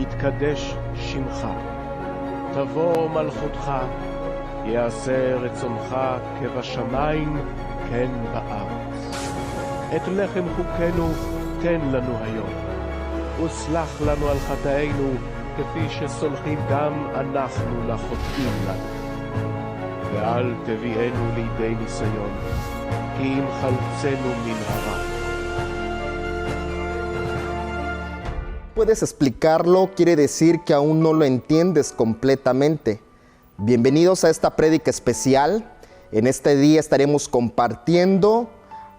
יתקדש שמך. תבוא מלכותך, יעשה רצונך כבשמיים כן בארץ. את לחם חוקנו תן לנו היום, וסלח לנו על חטאינו כפי שסולחים גם אנחנו לחוטאים לנו. ואל תביאנו לידי ניסיון, כי אם חלצנו מן הרע. ¿Puedes explicarlo? Quiere decir que aún no lo entiendes completamente. Bienvenidos a esta prédica especial. En este día estaremos compartiendo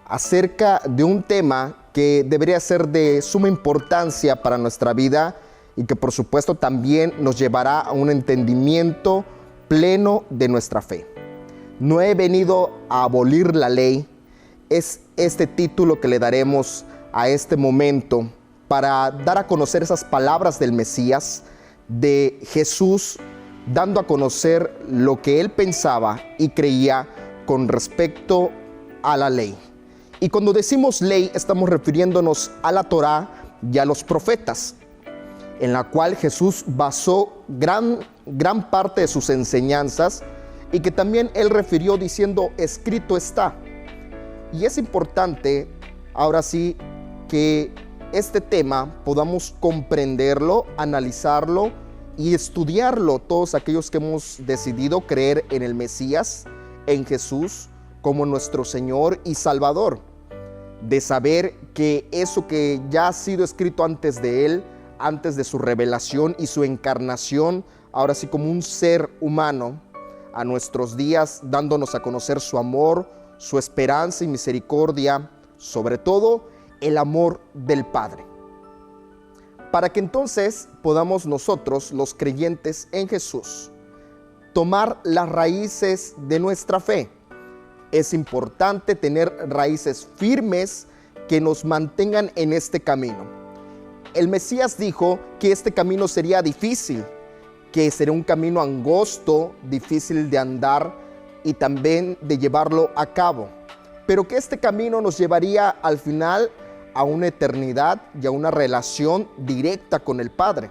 acerca de un tema que debería ser de suma importancia para nuestra vida y que por supuesto también nos llevará a un entendimiento pleno de nuestra fe. No he venido a abolir la ley, es este título que le daremos a este momento para dar a conocer esas palabras del Mesías, de Jesús, dando a conocer lo que él pensaba y creía con respecto a la ley. Y cuando decimos ley, estamos refiriéndonos a la Torá y a los profetas, en la cual Jesús basó gran parte de sus enseñanzas y que también él refirió diciendo, escrito está. Y es importante, ahora sí, que este tema podamos comprenderlo, analizarlo y estudiarlo todos aquellos que hemos decidido creer en el Mesías, en Jesús, como nuestro Señor y Salvador. De saber que eso que ya ha sido escrito antes de Él, antes de su revelación y su encarnación, ahora sí como un ser humano, a nuestros días, dándonos a conocer su amor, su esperanza y misericordia, sobre todo el amor del Padre. Para que entonces podamos nosotros, los creyentes en Jesús, tomar las raíces de nuestra fe. Es importante tener raíces firmes que nos mantengan en este camino. El Mesías dijo que este camino sería difícil, que sería un camino angosto, difícil de andar y también de llevarlo a cabo, pero que este camino nos llevaría al final a una eternidad y a una relación directa con el Padre.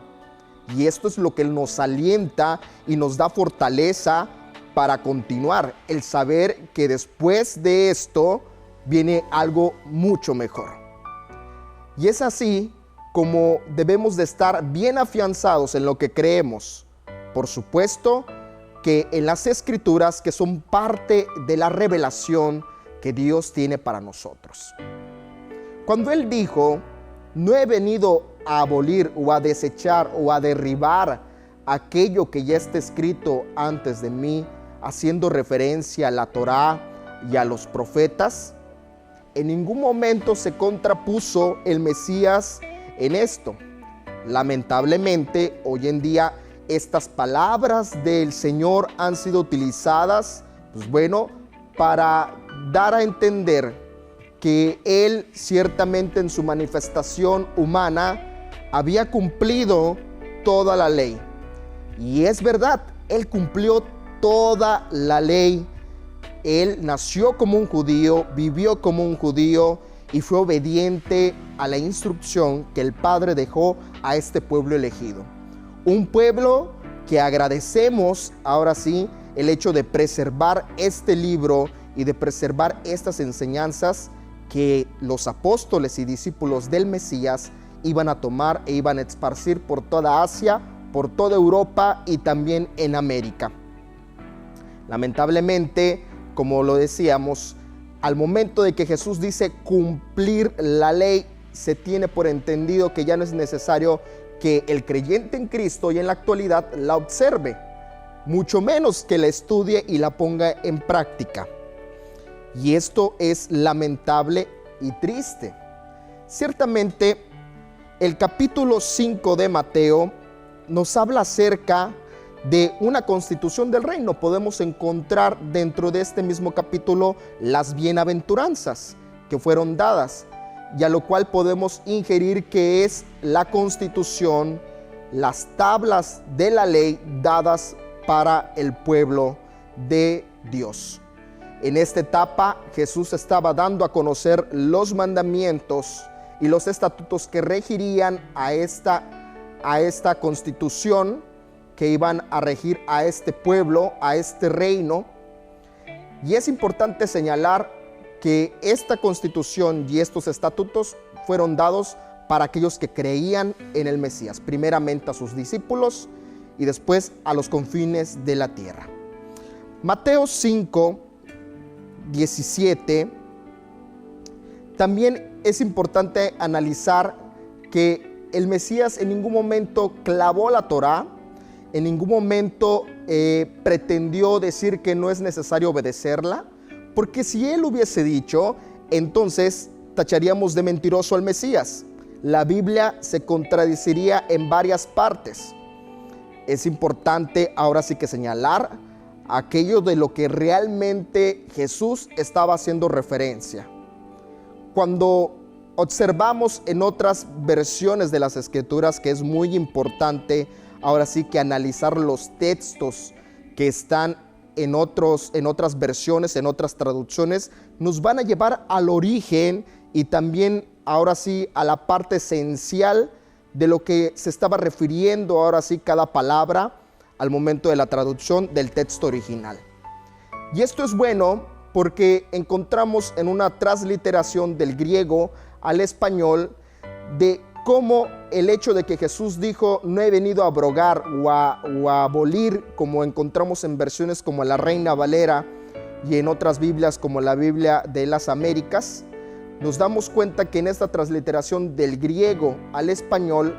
Y esto es lo que nos alienta y nos da fortaleza para continuar, el saber que después de esto viene algo mucho mejor. Y es así como debemos de estar bien afianzados en lo que creemos. Por supuesto que en las Escrituras, que son parte de la revelación que Dios tiene para nosotros. Cuando Él dijo, no he venido a abolir o a desechar o a derribar aquello que ya está escrito antes de mí, haciendo referencia a la Torá y a los profetas, en ningún momento se contrapuso el Mesías en esto. Lamentablemente, hoy en día, estas palabras del Señor han sido utilizadas, para dar a entender que Él ciertamente en su manifestación humana había cumplido toda la ley. Y es verdad, Él cumplió toda la ley. Él nació como un judío, vivió como un judío y fue obediente a la instrucción que el Padre dejó a este pueblo elegido. Un pueblo que agradecemos ahora sí el hecho de preservar este libro y de preservar estas enseñanzas que los apóstoles y discípulos del Mesías iban a tomar e iban a esparcir por toda Asia, por toda Europa y también en América. Lamentablemente, como lo decíamos, al momento de que Jesús dice cumplir la ley, se tiene por entendido que ya no es necesario que el creyente en Cristo y en la actualidad la observe, mucho menos que la estudie y la ponga en práctica. Y esto es lamentable y triste. Ciertamente, el capítulo 5 de Mateo nos habla acerca de una constitución del reino. Podemos encontrar dentro de este mismo capítulo las bienaventuranzas que fueron dadas, y a lo cual podemos ingerir que es la constitución, las tablas de la ley dadas para el pueblo de Dios. En esta etapa Jesús estaba dando a conocer los mandamientos y los estatutos que regirían a esta a esta constitución que iban a regir a este pueblo, a este reino. Y es importante señalar que esta constitución y estos estatutos fueron dados para aquellos que creían en el Mesías, primeramente a sus discípulos y después a los confines de la tierra. Mateo 5, 17, también es importante analizar que el Mesías en ningún momento clavó la Torá, en ningún momento pretendió decir que no es necesario obedecerla, porque si él hubiese dicho, entonces tacharíamos de mentiroso al Mesías. La Biblia se contradeciría en varias partes. Es importante ahora sí que señalar aquello de lo que realmente Jesús estaba haciendo referencia. Cuando observamos en otras versiones de las Escrituras, que es muy importante ahora sí que analizar los textos que están en otras versiones, en otras traducciones, nos van a llevar al origen y también ahora sí a la parte esencial de lo que se estaba refiriendo ahora sí cada palabra al momento de la traducción del texto original. Y esto es bueno porque encontramos en una transliteración del griego al español de cómo el hecho de que Jesús dijo no he venido a abrogar o a abolir, como encontramos en versiones como la Reina Valera y en otras Biblias como la Biblia de las Américas, nos damos cuenta que en esta transliteración del griego al español,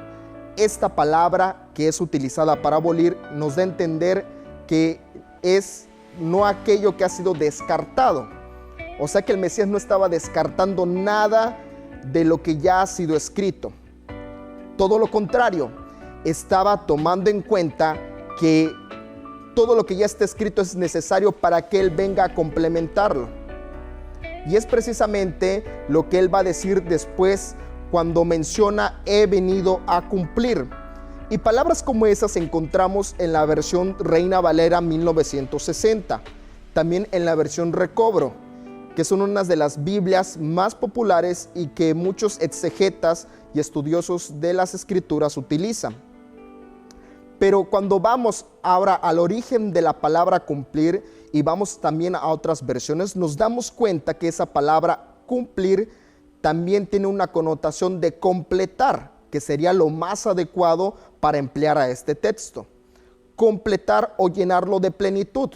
esta palabra que es utilizada para abolir nos da a entender que es no aquello que ha sido descartado. O sea que el Mesías no estaba descartando nada de lo que ya ha sido escrito. Todo lo contrario, estaba tomando en cuenta que todo lo que ya está escrito es necesario para que Él venga a complementarlo. Y es precisamente lo que Él va a decir después cuando menciona he venido a cumplir. Y palabras como esas encontramos en la versión Reina Valera 1960, también en la versión Recobro, que son unas de las Biblias más populares y que muchos exegetas y estudiosos de las Escrituras utilizan. Pero cuando vamos ahora al origen de la palabra cumplir y vamos también a otras versiones, nos damos cuenta que esa palabra cumplir también tiene una connotación de completar, que sería lo más adecuado para emplear a este texto. Completar o llenarlo de plenitud.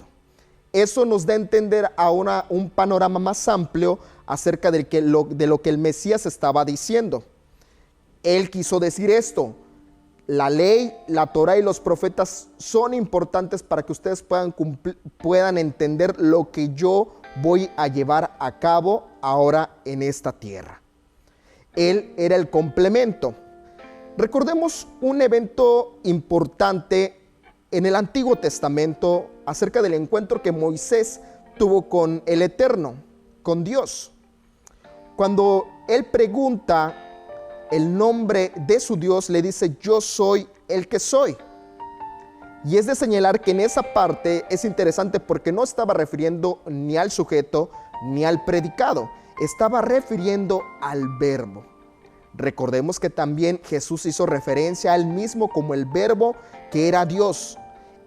Eso nos da a entender ahora un panorama más amplio acerca de lo que el Mesías estaba diciendo. Él quiso decir esto: la ley, la Torá y los profetas son importantes para que ustedes puedan entender lo que yo voy a llevar a cabo ahora en esta tierra. Él era el complemento. Recordemos un evento importante en el Antiguo Testamento acerca del encuentro que Moisés tuvo con el Eterno, con Dios. Cuando él pregunta el nombre de su Dios, le dice yo soy el que soy. Y es de señalar que en esa parte es interesante porque no estaba refiriendo ni al sujeto ni al predicado, estaba refiriendo al verbo. Recordemos que también Jesús hizo referencia a él mismo como el verbo que era Dios,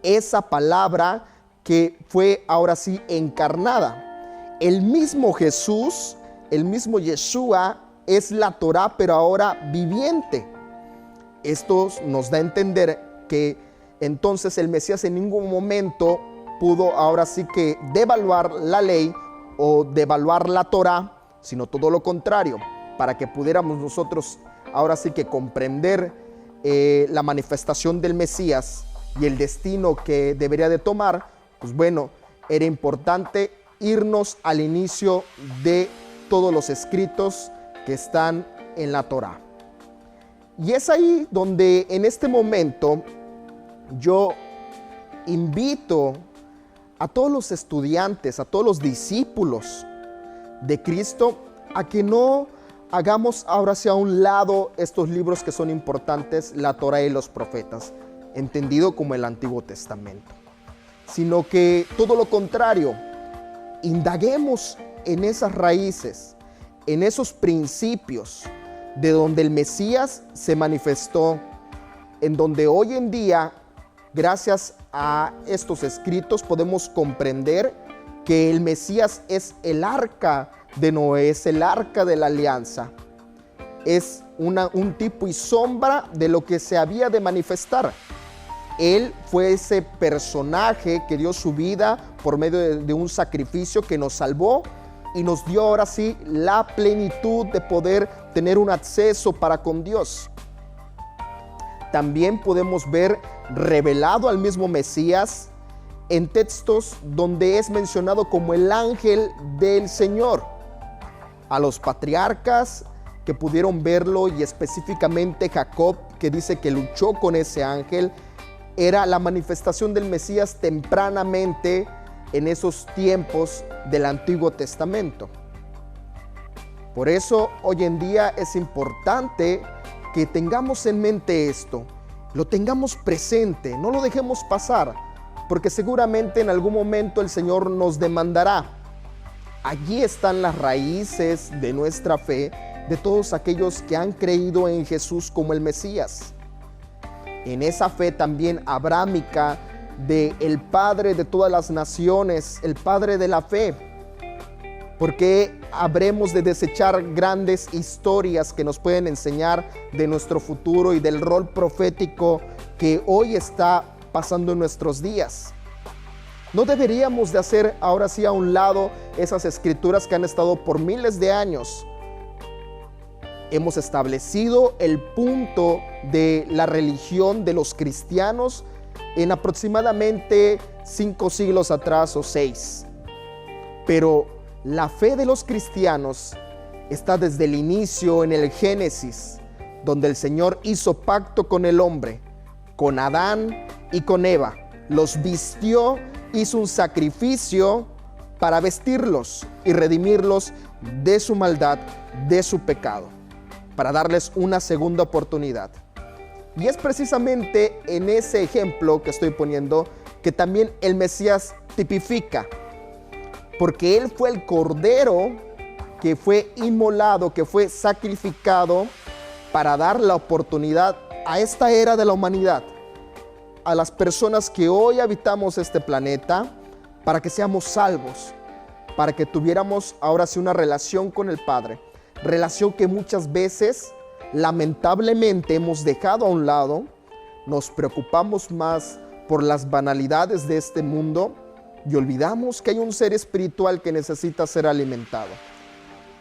esa palabra que fue ahora sí encarnada. El mismo Jesús, el mismo Yeshua es la Torá, pero ahora viviente. Esto nos da a entender que entonces el Mesías en ningún momento pudo ahora sí que devaluar la ley o devaluar la Torá, sino todo lo contrario, para que pudiéramos nosotros ahora sí que comprender la manifestación del Mesías y el destino que debería de tomar. Pues bueno, era importante irnos al inicio de todos los escritos que están en la Torá. Y es ahí donde en este momento yo invito a todos los estudiantes, a todos los discípulos de Cristo, a que no hagamos ahora sí a un lado estos libros que son importantes, la Torá y los profetas, entendido como el Antiguo Testamento, sino que todo lo contrario, indaguemos en esas raíces, en esos principios de donde el Mesías se manifestó, en donde hoy en día, gracias a estos escritos, podemos comprender que el Mesías es el arca de Noé, es el arca de la alianza. Es un tipo y sombra de lo que se había de manifestar. Él fue ese personaje que dio su vida por medio de un sacrificio que nos salvó y nos dio ahora sí la plenitud de poder tener un acceso para con Dios. También podemos ver revelado al mismo Mesías en textos donde es mencionado como el ángel del Señor. A los patriarcas que pudieron verlo, y específicamente Jacob, que dice que luchó con ese ángel, era la manifestación del Mesías tempranamente en esos tiempos del Antiguo Testamento. Por eso hoy en día es importante que tengamos en mente esto, lo tengamos presente, no lo dejemos pasar, porque seguramente en algún momento el Señor nos demandará. Allí están las raíces de nuestra fe, de todos aquellos que han creído en Jesús como el Mesías. En esa fe también abrámica de el Padre de todas las naciones, el Padre de la fe. Porque habremos de desechar grandes historias que nos pueden enseñar de nuestro futuro y del rol profético que hoy está pasando en nuestros días. No deberíamos de hacer ahora sí a un lado esas escrituras que han estado por miles de años. Hemos establecido el punto de la religión de los cristianos en aproximadamente 5 siglos atrás o 6. Pero la fe de los cristianos está desde el inicio en el Génesis, donde el Señor hizo pacto con el hombre, con Adán y con Eva. Los vistió, hizo un sacrificio para vestirlos y redimirlos de su maldad, de su pecado, para darles una segunda oportunidad. Y es precisamente en ese ejemplo que estoy poniendo que también el Mesías tipifica, porque Él fue el Cordero que fue inmolado, que fue sacrificado para dar la oportunidad a esta era de la humanidad, a las personas que hoy habitamos este planeta, para que seamos salvos, para que tuviéramos ahora sí una relación con el Padre. Relación que muchas veces, lamentablemente, hemos dejado a un lado. Nos preocupamos más por las banalidades de este mundo y olvidamos que hay un ser espiritual que necesita ser alimentado.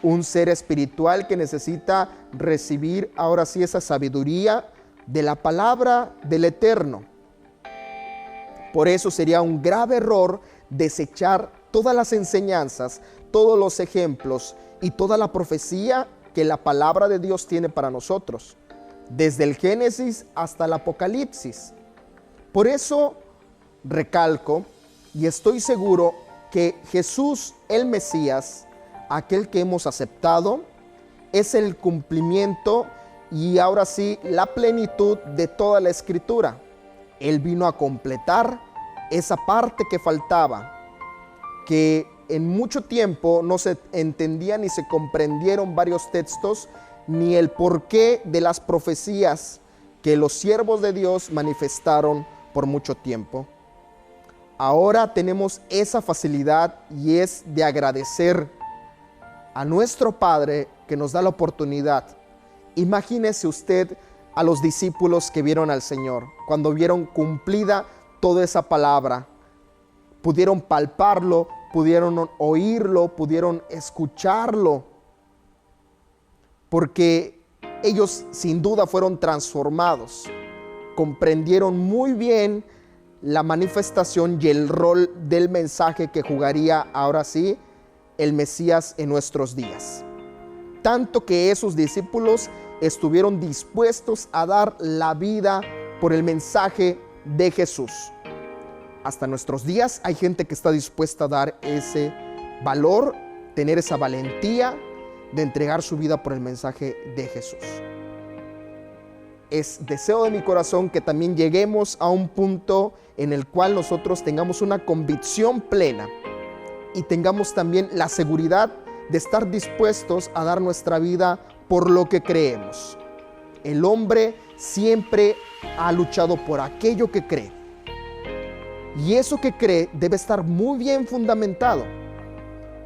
Un ser espiritual que necesita recibir ahora sí esa sabiduría de la palabra del Eterno. Por eso sería un grave error desechar todas las enseñanzas, todos los ejemplos y toda la profecía que la palabra de Dios tiene para nosotros, desde el Génesis hasta el Apocalipsis. Por eso recalco y estoy seguro que Jesús, el Mesías, aquel que hemos aceptado, es el cumplimiento y ahora sí la plenitud de toda la Escritura. Él vino a completar esa parte que faltaba, que en mucho tiempo no se entendía ni se comprendieron varios textos, ni el porqué de las profecías que los siervos de Dios manifestaron por mucho tiempo. Ahora tenemos esa facilidad y es de agradecer a nuestro Padre que nos da la oportunidad. Imagínese usted a los discípulos que vieron al Señor, cuando vieron cumplida toda esa palabra, pudieron palparlo, pudieron oírlo, pudieron escucharlo, porque ellos sin duda fueron transformados, comprendieron muy bien la manifestación y el rol del mensaje que jugaría ahora sí el Mesías en nuestros días. Tanto que esos discípulos estuvieron dispuestos a dar la vida por el mensaje de Jesús. Hasta nuestros días hay gente que está dispuesta a dar ese valor, tener esa valentía de entregar su vida por el mensaje de Jesús. Es deseo de mi corazón que también lleguemos a un punto en el cual nosotros tengamos una convicción plena y tengamos también la seguridad de estar dispuestos a dar nuestra vida por lo que creemos. El hombre siempre ha luchado por aquello que cree. Y eso que cree debe estar muy bien fundamentado.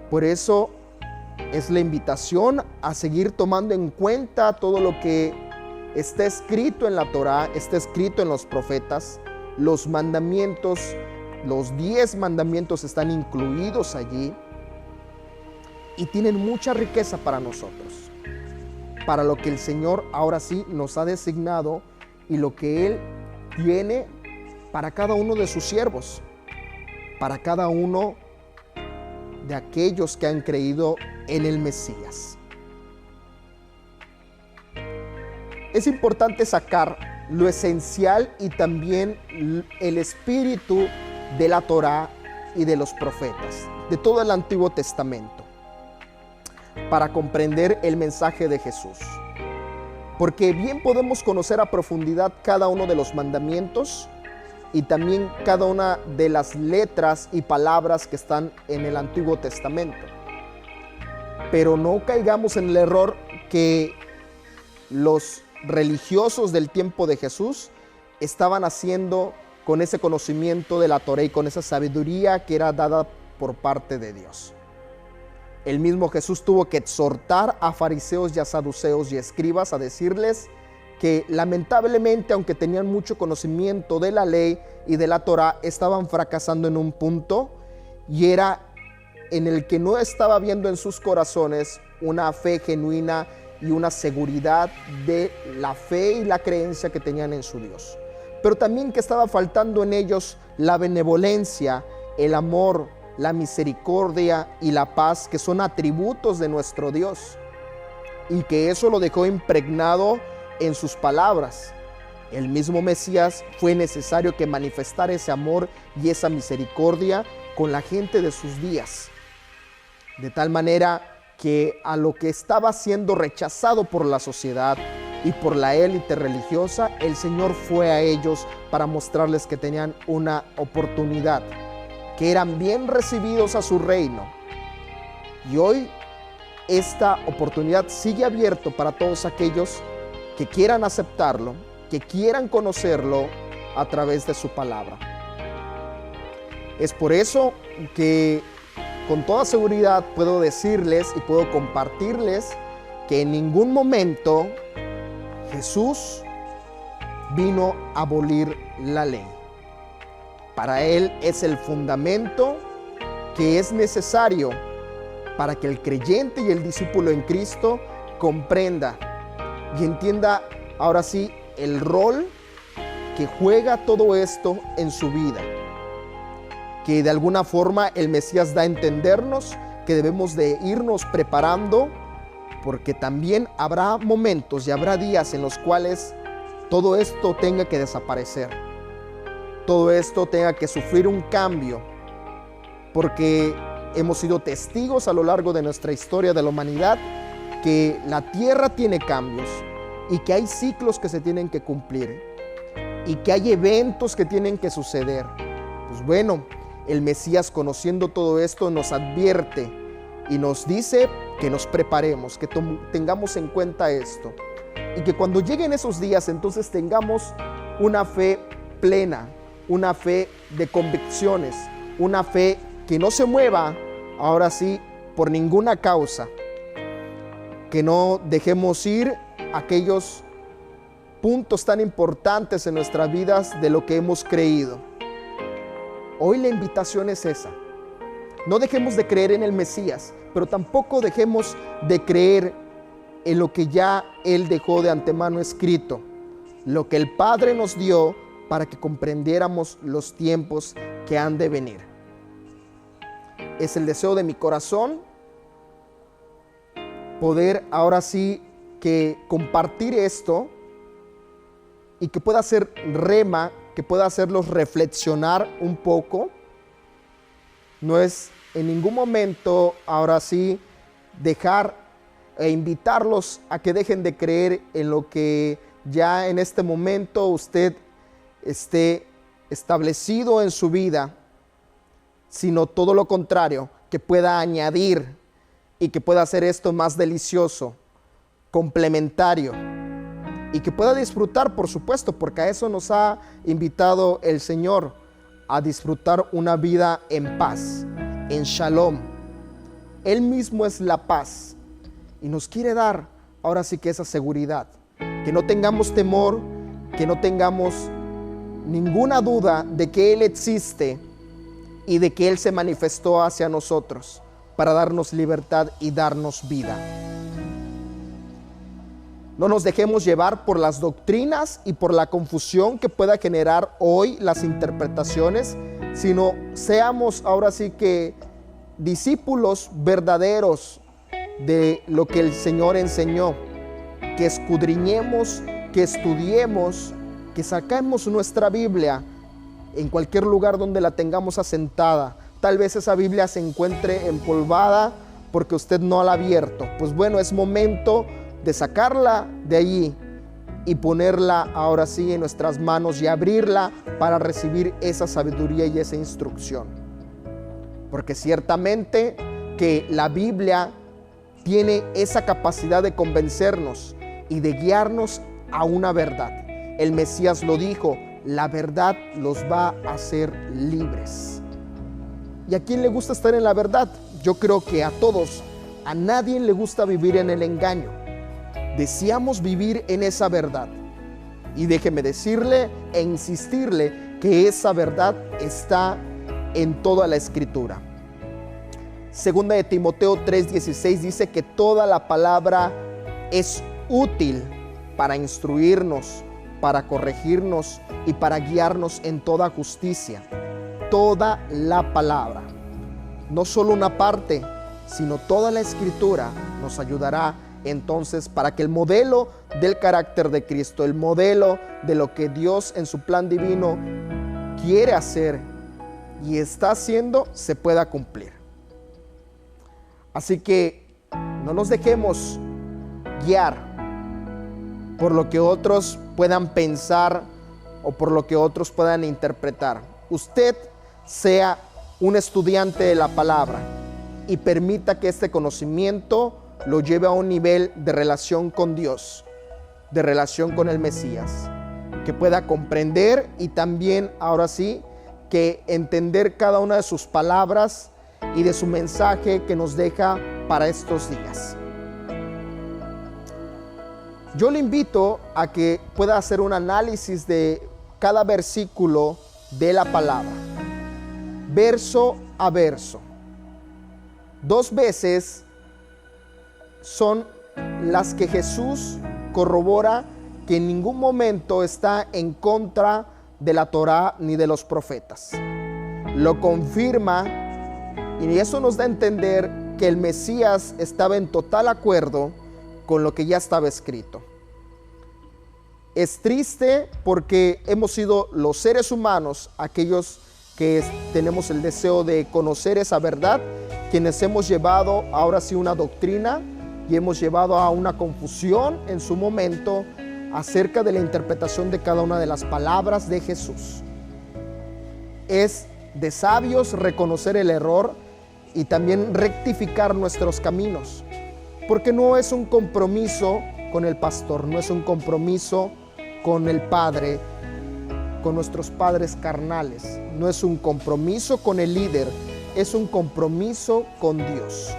Por eso es la invitación a seguir tomando en cuenta todo lo que está escrito en la Torá, está escrito en los profetas. Los mandamientos, los 10 mandamientos están incluidos allí y tienen mucha riqueza para nosotros, para lo que el Señor ahora sí nos ha designado y lo que Él tiene para cada uno de sus siervos, para cada uno de aquellos que han creído en el Mesías. Es importante sacar lo esencial y también el espíritu de la Torá y de los profetas, de todo el Antiguo Testamento, para comprender el mensaje de Jesús. Porque bien podemos conocer a profundidad cada uno de los mandamientos y también cada una de las letras y palabras que están en el Antiguo Testamento. Pero no caigamos en el error que los religiosos del tiempo de Jesús estaban haciendo con ese conocimiento de la Torá y con esa sabiduría que era dada por parte de Dios. El mismo Jesús tuvo que exhortar a fariseos y a saduceos y escribas a decirles que lamentablemente, aunque tenían mucho conocimiento de la ley y de la Torá, estaban fracasando en un punto, y era en el que no estaba viendo en sus corazones una fe genuina y una seguridad de la fe y la creencia que tenían en su Dios. Pero también que estaba faltando en ellos la benevolencia, el amor, la misericordia y la paz, que son atributos de nuestro Dios, y que eso lo dejó impregnado en sus palabras. El mismo Mesías fue necesario que manifestara ese amor y esa misericordia con la gente de sus días, de tal manera que a lo que estaba siendo rechazado por la sociedad y por la élite religiosa, el Señor fue a ellos para mostrarles que tenían una oportunidad, que eran bien recibidos a su reino. Y hoy esta oportunidad sigue abierta para todos aquellos que quieran aceptarlo, que quieran conocerlo a través de su palabra. Es por eso que con toda seguridad puedo decirles y puedo compartirles que en ningún momento Jesús vino a abolir la ley. Para Él es el fundamento que es necesario para que el creyente y el discípulo en Cristo comprenda y entienda ahora sí el rol que juega todo esto en su vida. Que de alguna forma el Mesías da a entendernos que debemos de irnos preparando, porque también habrá momentos y habrá días en los cuales todo esto tenga que desaparecer. Todo esto tenga que sufrir un cambio, porque hemos sido testigos a lo largo de nuestra historia de la humanidad que la tierra tiene cambios y que hay ciclos que se tienen que cumplir y que hay eventos que tienen que suceder. Pues bueno, el Mesías, conociendo todo esto, nos advierte y nos dice que nos preparemos, que tengamos en cuenta esto y que cuando lleguen esos días entonces tengamos una fe plena, una fe de convicciones, una fe que no se mueva ahora sí por ninguna causa, que no dejemos ir aquellos puntos tan importantes en nuestras vidas de lo que hemos creído. Hoy la invitación es esa. No dejemos de creer en el Mesías, pero tampoco dejemos de creer en lo que ya Él dejó de antemano escrito, lo que el Padre nos dio para que comprendiéramos los tiempos que han de venir. Es el deseo de mi corazón poder ahora sí que compartir esto y que pueda ser rema, que pueda hacerlos reflexionar un poco. No es en ningún momento ahora sí dejar e invitarlos a que dejen de creer en lo que ya en este momento usted esté establecido en su vida, sino todo lo contrario, que pueda añadir y que pueda hacer esto más delicioso, complementario, y que pueda disfrutar, por supuesto, porque a eso nos ha invitado el Señor, a disfrutar una vida en paz, en shalom. Él mismo es la paz y nos quiere dar ahora sí que esa seguridad, que no tengamos temor, que no tengamos ninguna duda de que Él existe y de que Él se manifestó hacia nosotros para darnos libertad y darnos vida. No nos dejemos llevar por las doctrinas y por la confusión que pueda generar hoy las interpretaciones, sino seamos ahora sí que discípulos verdaderos de lo que el Señor enseñó, que escudriñemos, que estudiemos, que saquemos nuestra Biblia en cualquier lugar donde la tengamos asentada. Tal vez esa Biblia se encuentre empolvada porque usted no la ha abierto. Pues bueno, es momento de sacarla de allí y ponerla ahora sí en nuestras manos y abrirla para recibir esa sabiduría y esa instrucción. Porque ciertamente que la Biblia tiene esa capacidad de convencernos y de guiarnos a una verdad. El Mesías lo dijo, la verdad los va a hacer libres. ¿Y a quién le gusta estar en la verdad? Yo creo que a todos. A nadie le gusta vivir en el engaño. Deseamos vivir en esa verdad. Y déjeme decirle e insistirle que esa verdad está en toda la Escritura. Segunda de Timoteo 3:16 dice que toda la palabra es útil para instruirnos, para corregirnos y para guiarnos en toda justicia. Toda la palabra, no solo una parte, sino toda la Escritura nos ayudará entonces para que el modelo del carácter de Cristo, el modelo de lo que Dios en su plan divino quiere hacer y está haciendo, se pueda cumplir. Así que no nos dejemos guiar por lo que otros puedan pensar o por lo que otros puedan interpretar. Usted sea un estudiante de la palabra y permita que este conocimiento lo lleve a un nivel de relación con Dios, de relación con el Mesías, que pueda comprender y también, ahora sí, que entender cada una de sus palabras y de su mensaje que nos deja para estos días. Yo le invito a que pueda hacer un análisis de cada versículo de la palabra, verso a verso. 2 veces son las que Jesús corrobora que en ningún momento está en contra de la Torá ni de los profetas. Lo confirma y eso nos da a entender que el Mesías estaba en total acuerdo con lo que ya estaba escrito. Es triste porque hemos sido los seres humanos, aquellos que tenemos el deseo de conocer esa verdad, quienes hemos llevado ahora sí una doctrina y hemos llevado a una confusión en su momento acerca de la interpretación de cada una de las palabras de Jesús. Es de sabios reconocer el error y también rectificar nuestros caminos, porque no es un compromiso con el pastor, no es un compromiso con el Padre, con nuestros padres carnales, no es un compromiso con el líder, es un compromiso con Dios.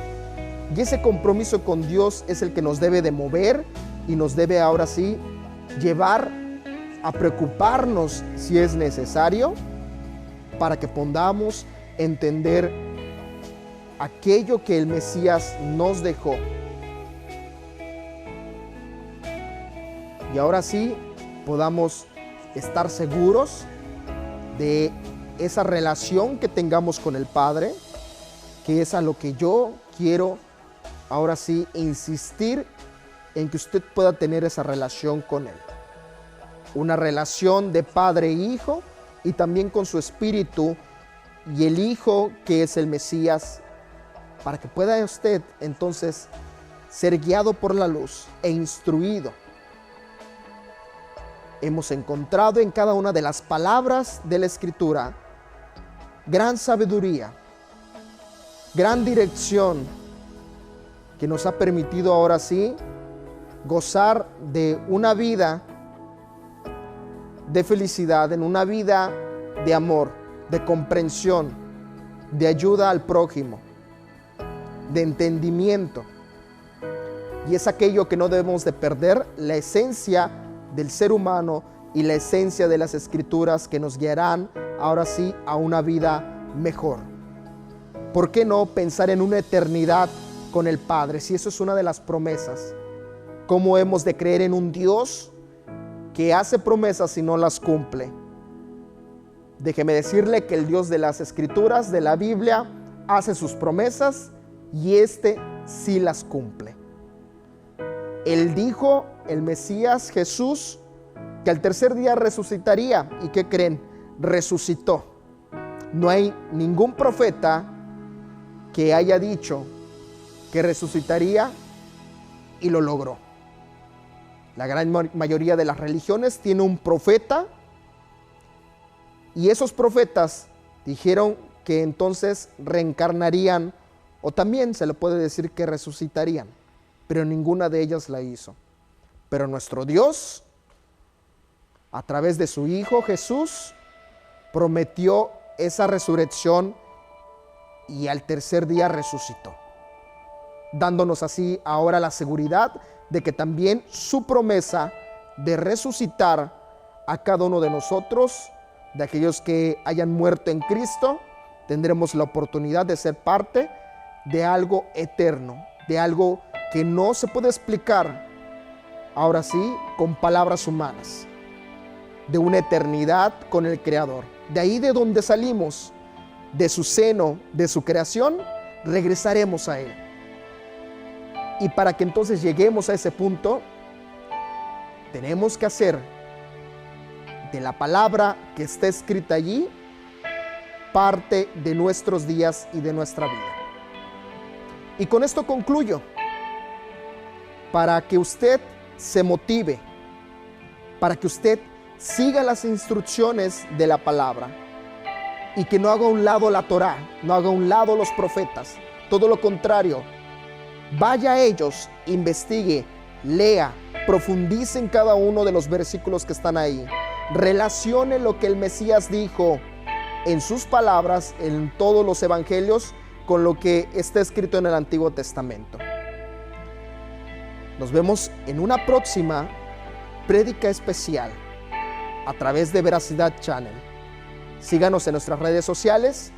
Y ese compromiso con Dios es el que nos debe de mover y nos debe ahora sí llevar a preocuparnos si es necesario para que podamos entender aquello que el Mesías nos dejó. Y ahora sí podamos estar seguros de esa relación que tengamos con el Padre, que es a lo que yo quiero ahora sí insistir en que usted pueda tener esa relación con Él. Una relación de padre e hijo y también con su espíritu y el Hijo que es el Mesías, para que pueda usted entonces ser guiado por la luz e instruido. Hemos encontrado en cada una de las palabras de la Escritura gran sabiduría, gran dirección que nos ha permitido ahora sí gozar de una vida de felicidad, en una vida de amor, de comprensión, de ayuda al prójimo, de entendimiento. Y es aquello que no debemos de perder, la esencia del ser humano y la esencia de las Escrituras que nos guiarán ahora sí a una vida mejor. ¿Por qué no pensar en una eternidad con el Padre? Si eso es una de las promesas. ¿Cómo hemos de creer en un Dios que hace promesas y no las cumple? Déjeme decirle que el Dios de las Escrituras, de la Biblia, hace sus promesas y sí las cumple. Él dijo, el Mesías Jesús, que al tercer día resucitaría. ¿Y qué creen? Resucitó. No hay ningún profeta que haya dicho que resucitaría y lo logró. La gran mayoría de las religiones tiene un profeta y esos profetas dijeron que entonces reencarnarían, o también se le puede decir que resucitarían, pero ninguna de ellas la hizo. Pero nuestro Dios, a través de su Hijo Jesús, prometió esa resurrección y al tercer día resucitó, dándonos así ahora la seguridad de que también su promesa de resucitar a cada uno de nosotros, de aquellos que hayan muerto en Cristo, tendremos la oportunidad de ser parte de algo eterno, de algo que no se puede explicar, ahora sí, con palabras humanas, de una eternidad con el Creador. De ahí de donde salimos, de su seno, de su creación, regresaremos a Él. Y para que entonces lleguemos a ese punto, tenemos que hacer de la palabra que está escrita allí parte de nuestros días y de nuestra vida. Y con esto concluyo, para que usted se motive, para que usted siga las instrucciones de la palabra y que no haga a un lado la Torá, no haga a un lado los profetas, todo lo contrario, vaya a ellos, investigue, lea, profundice en cada uno de los versículos que están ahí, relacione lo que el Mesías dijo en sus palabras, en todos los evangelios, con lo que está escrito en el Antiguo Testamento. Nos vemos en una próxima prédica especial a través de Veracidad Channel. Síganos en nuestras redes sociales.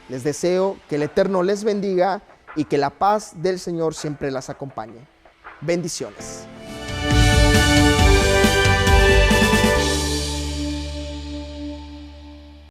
Les deseo que el Eterno les bendiga y que la paz del Señor siempre las acompañe. Bendiciones.